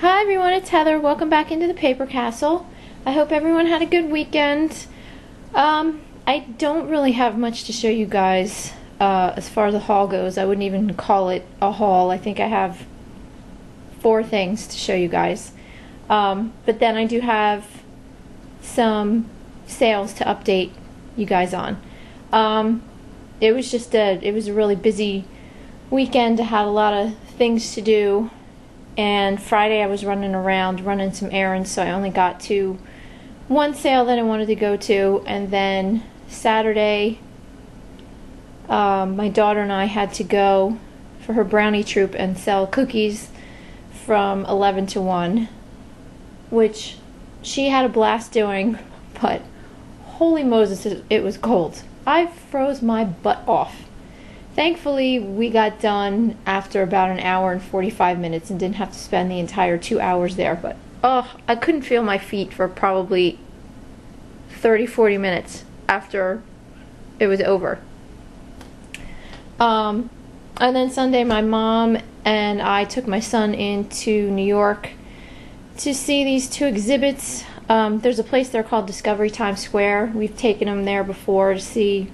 Hi everyone, it's Heather. Welcome back into the Paper Castle. I hope everyone had a good weekend. I don't really have much to show you guys as far as the haul goes. I wouldn't even call it a haul. I think I have 4 things to show you guys. But then I do have some sales to update you guys on. It was a really busy weekend. I had a lot of things to do. And Friday I was running around, running some errands, so I only got to one sale that I wanted to go to. And then Saturday, my daughter and I had to go for her brownie troop and sell cookies from 11 to 1, which she had a blast doing, but holy Moses, it was cold. I froze my butt off. Thankfully, we got done after about an hour and 45 minutes and didn't have to spend the entire 2 hours there. But, I couldn't feel my feet for probably 30-40 minutes after it was over. And then Sunday, my mom and I took my son into New York to see these 2 exhibits. There's a place there called Discovery Times Square. We've taken him there before to see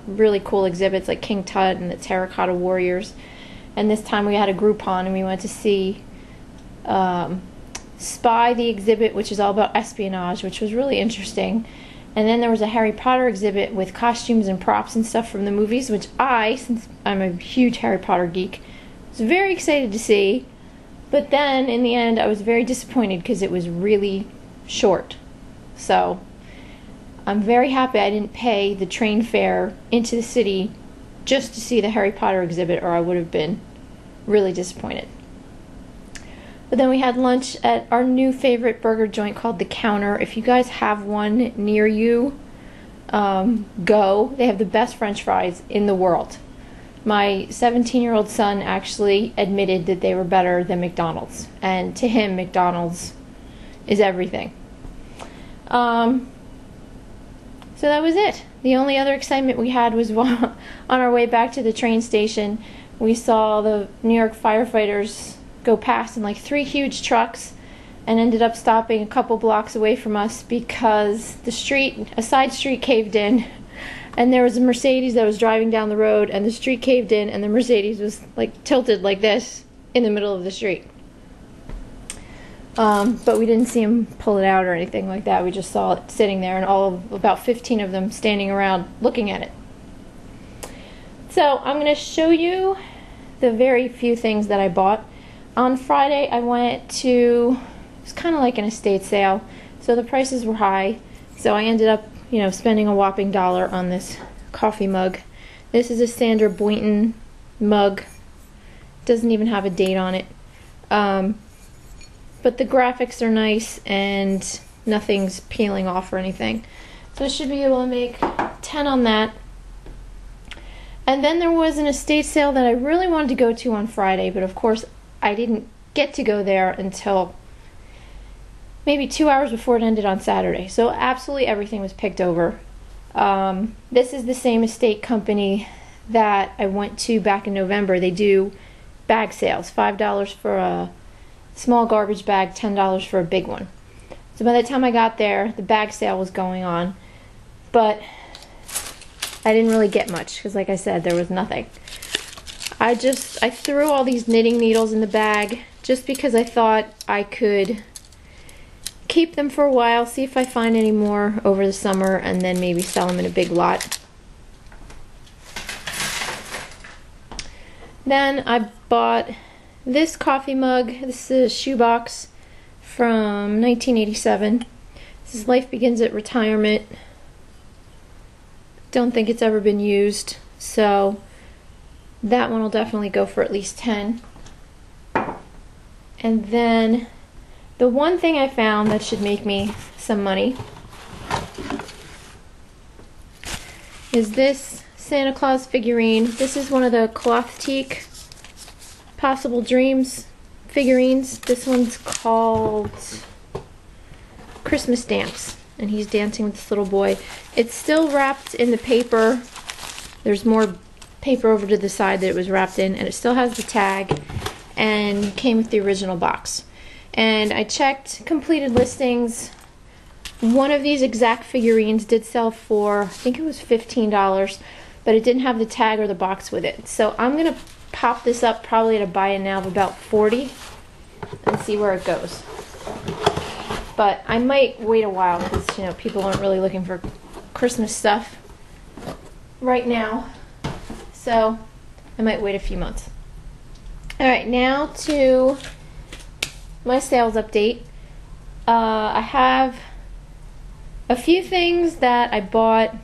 really cool exhibits like King Tut and the Terracotta Warriors, and this time we had a Groupon and we went to see Spy the exhibit, which is all about espionage, which was really interesting. And then there was a Harry Potter exhibit with costumes and props and stuff from the movies, which since I'm a huge Harry Potter geek, was very excited to see. But then in the end I was very disappointed because it was really short. So I'm very happy I didn't pay the train fare into the city just to see the Harry Potter exhibit, or I would have been really disappointed. But then we had lunch at our new favorite burger joint called The Counter. If you guys have one near you, go. They have the best French fries in the world. My 17-year-old son actually admitted that they were better than McDonald's, and to him McDonald's is everything. So that was it. The only other excitement we had was on our way back to the train station. We saw the New York firefighters go past in like 3 huge trucks and ended up stopping a couple blocks away from us because a side street caved in, and there was a Mercedes that was driving down the road, and the street caved in and the Mercedes was like tilted like this in the middle of the street. But we didn't see them pull it out or anything like that. We just saw it sitting there, and about 15 of them standing around looking at it. So I'm going to show you the very few things that I bought. On Friday I went to, it's kind of like an estate sale, so the prices were high. So I ended up, spending a whopping $1 on this coffee mug. This is a Sandra Boynton mug. Doesn't even have a date on it. But the graphics are nice and nothing's peeling off or anything. So I should be able to make 10 on that. And then there was an estate sale that I really wanted to go to on Friday, but of course I didn't get to go there until maybe 2 hours before it ended on Saturday. So absolutely everything was picked over. This is the same estate company that I went to back in November. They do bag sales, $5 for a small garbage bag, $10 for a big one. So by the time I got there, the bag sale was going on, but I didn't really get much because, like I said, there was nothing. I threw all these knitting needles in the bag just because I thought I could keep them for a while, see if I find any more over the summer, and then maybe sell them in a big lot. Then I bought this coffee mug. This is a shoebox from 1987. This is Life Begins at Retirement. Don't think it's ever been used, so that one will definitely go for at least 10. And then the one thing I found that should make me some money is this Santa Claus figurine. This is one of the Cloth Teak Possible Dreams figurines. This one's called Christmas Stamps, and he's dancing with this little boy. It's still wrapped in the paper. There's more paper over to the side that it was wrapped in, and it still has the tag and came with the original box. And I checked completed listings. One of these exact figurines did sell for, I think it was $15, but it didn't have the tag or the box with it. So I'm gonna pop this up probably at a buy it now of about $40 and see where it goes. But I might wait a while because, you know, people aren't really looking for Christmas stuff right now. So I might wait a few months. All right, now to my sales update. I have a few things that I bought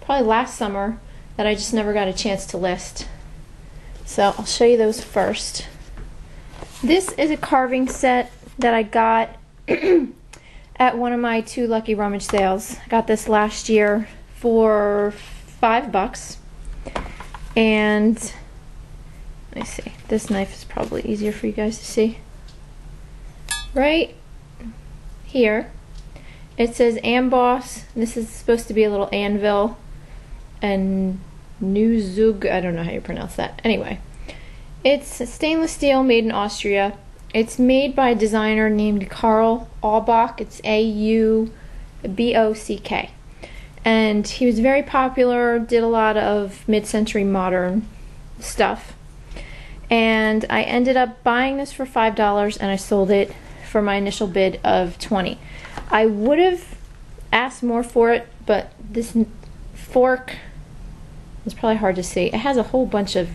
probably last summer that I just never got a chance to list. So I'll show you those first. This is a carving set that I got at one of my 2 lucky rummage sales. I got this last year for $5. And let me see, this knife is probably easier for you guys to see. Right here it says amboss. This is supposed to be a little anvil and new Zug, I don't know how you pronounce that. Anyway, it's stainless steel made in Austria. It's made by a designer named Karl Aubock. It's A-U-B-O-C-K. And he was very popular, did a lot of mid-century modern stuff. And I ended up buying this for $5 and I sold it for my initial bid of $20. I would have asked more for it, but this fork is probably hard to see. It has a whole bunch of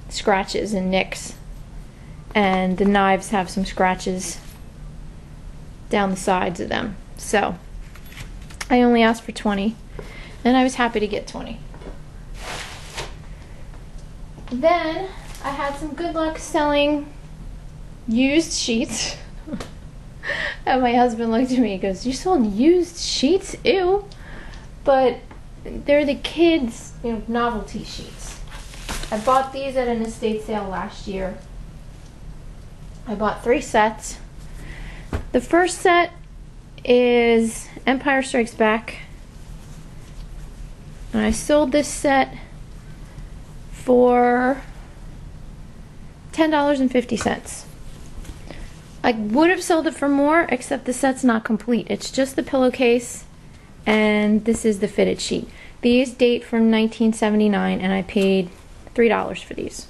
scratches and nicks, and the knives have some scratches down the sides of them. So I only asked for $20 and I was happy to get $20. Then I had some good luck selling used sheets. And my husband looked at me and goes, "You sold used sheets? Ew." But they're the kids', you know, novelty sheets. I bought these at an estate sale last year. I bought 3 sets. The first set is Empire Strikes Back. And I sold this set for $10.50. I would have sold it for more, except the set's not complete. It's just the pillowcase, and this is the fitted sheet. These date from 1979, and I paid $3 for these.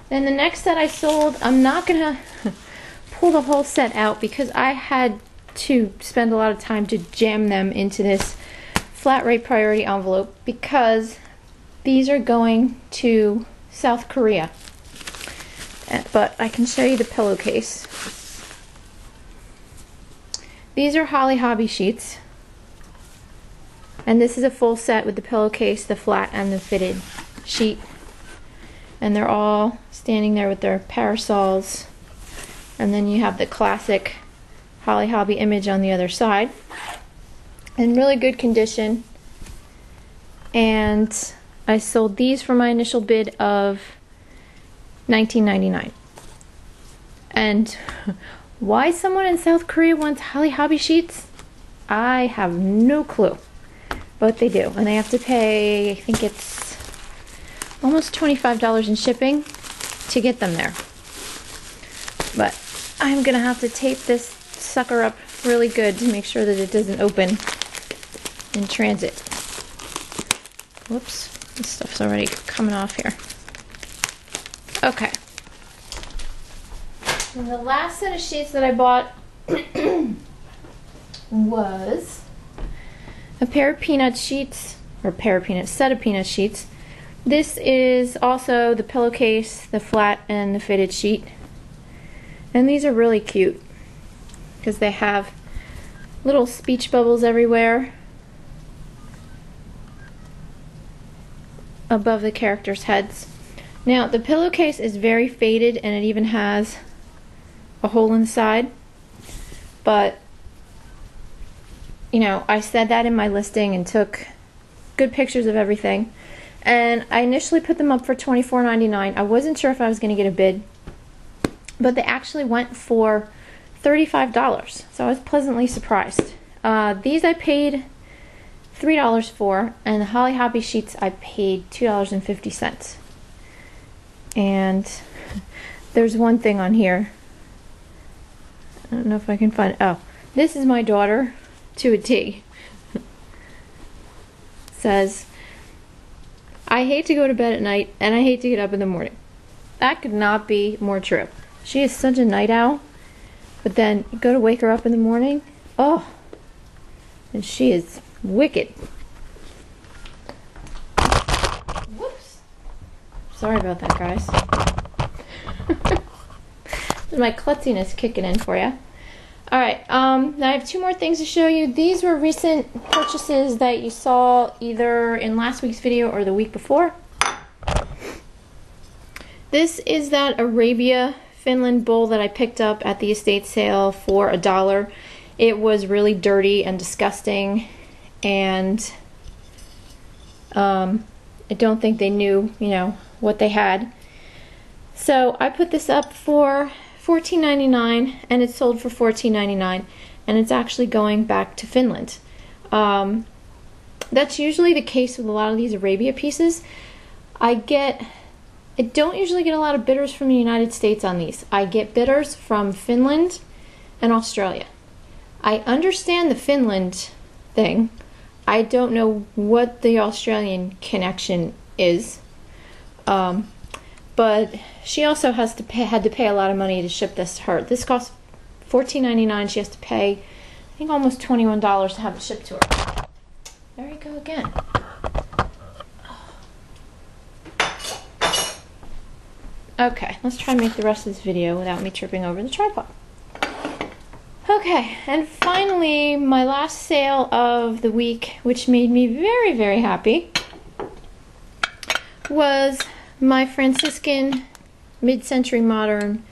Then the next set I sold, I'm not gonna pull the whole set out because I had to spend a lot of time to jam them into this flat rate priority envelope because these are going to South Korea. But I can show you the pillowcase. These are Holly Hobbie sheets. And this is a full set with the pillowcase, the flat, and the fitted sheet. And they're all standing there with their parasols. And then you have the classic Holly Hobbie image on the other side. In really good condition. And I sold these for my initial bid of $19.99. And why someone in South Korea wants Holly Hobbie sheets, I have no clue. But they do, and they have to pay, I think it's almost $25 in shipping to get them there. But I'm gonna have to tape this sucker up really good to make sure that it doesn't open in transit. Whoops, this stuff's already coming off here. Okay. And the last set of sheets that I bought was a pair of peanut sheets, or set of peanut sheets. This is also the pillowcase, the flat, and the fitted sheet. And these are really cute because they have little speech bubbles everywhere above the characters' heads. Now, the pillowcase is very faded and it even has a hole inside, but you know, I said that in my listing and took good pictures of everything, and I initially put them up for $24.99. I wasn't sure if I was going to get a bid, but they actually went for $35, so I was pleasantly surprised. These I paid $3 for, and the Holly Hobbie sheets I paid $2.50. And there's one thing on here. I don't know if I can find it. Oh, this is my daughter to a T. Says, I hate to go to bed at night and I hate to get up in the morning. That could not be more true. She is such a night owl, but then you go to wake her up in the morning, oh, and she is wicked. Whoops. Sorry about that, guys. My klutziness kicking in for you. Alright, now I have two more things to show you. These were recent purchases that you saw either in last week's video or the week before. This is that Arabia Finland bowl that I picked up at the estate sale for $1. It was really dirty and disgusting, and I don't think they knew, you know, what they had. So I put this up for $14.99 and it's sold for $14.99, and it's actually going back to Finland. That's usually the case with a lot of these Arabia pieces. I don't usually get a lot of bidders from the United States on these. I get bidders from Finland and Australia. I understand the Finland thing. I don't know what the Australian connection is. But she also had to pay a lot of money to ship this to her. This costs $14.99. She has to pay, I think, almost $21 to have it shipped to her. There you go again. Okay, let's try and make the rest of this video without me tripping over the tripod. Okay, and finally, my last sale of the week, which made me very, very happy, was my Franciscan mid-century modern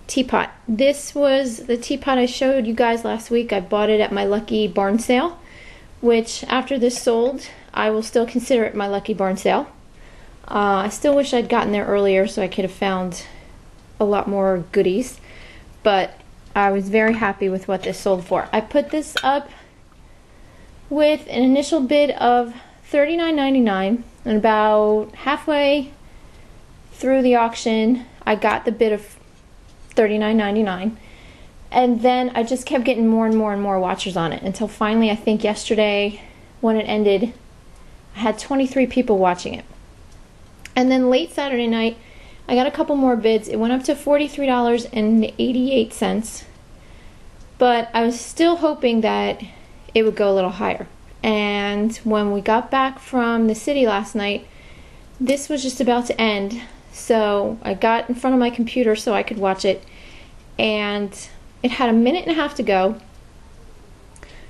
teapot. This was the teapot I showed you guys last week. I bought it at my lucky barn sale, which after this sold, I will still consider it my lucky barn sale. I still wish I'd gotten there earlier so I could have found a lot more goodies, but I was very happy with what this sold for. I put this up with an initial bid of $39.99, and about halfway through the auction I got the bid of $39.99, and then I just kept getting more and more and more watchers on it until finally, I think yesterday when it ended, I had 23 people watching it. And then late Saturday night I got a couple more bids. It went up to $43.88, but I was still hoping that it would go a little higher. And when we got back from the city last night, this was just about to end, so I got in front of my computer so I could watch it, and it had a minute and a half to go,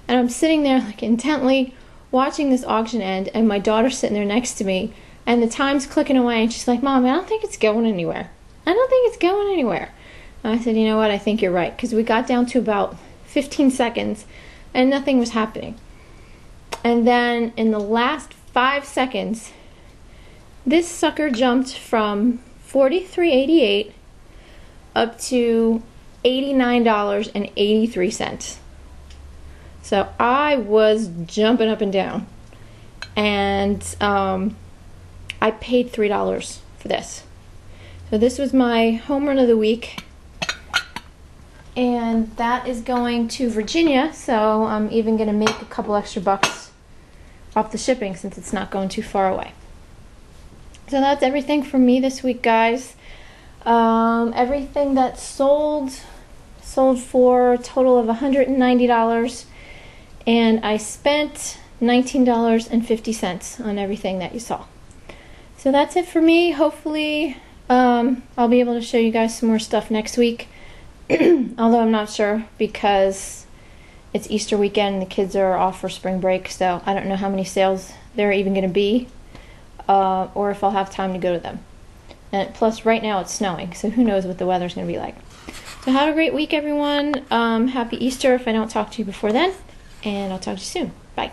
and I'm sitting there like intently watching this auction end, and my daughter's sitting there next to me, and the time's clicking away, and she's like, Mom, I don't think it's going anywhere. I don't think it's going anywhere. And I said, you know what, I think you're right, because we got down to about 15 seconds and nothing was happening. And then in the last 5 seconds, this sucker jumped from $43.88 up to $89.83. So I was jumping up and down, and I paid $3 for this. So this was my home run of the week, and that is going to Virginia, so I'm even going to make a couple extra bucks off the shipping since it's not going too far away. So that's everything from me this week, guys. Everything that sold for a total of $190, and I spent $19.50 on everything that you saw. So that's it for me. Hopefully I'll be able to show you guys some more stuff next week, although I'm not sure because it's Easter weekend and the kids are off for spring break, so I don't know how many sales there are even going to be, or if I'll have time to go to them. And plus right now it's snowing, so who knows what the weather's going to be like. So have a great week, everyone. Happy Easter if I don't talk to you before then, and I'll talk to you soon. Bye.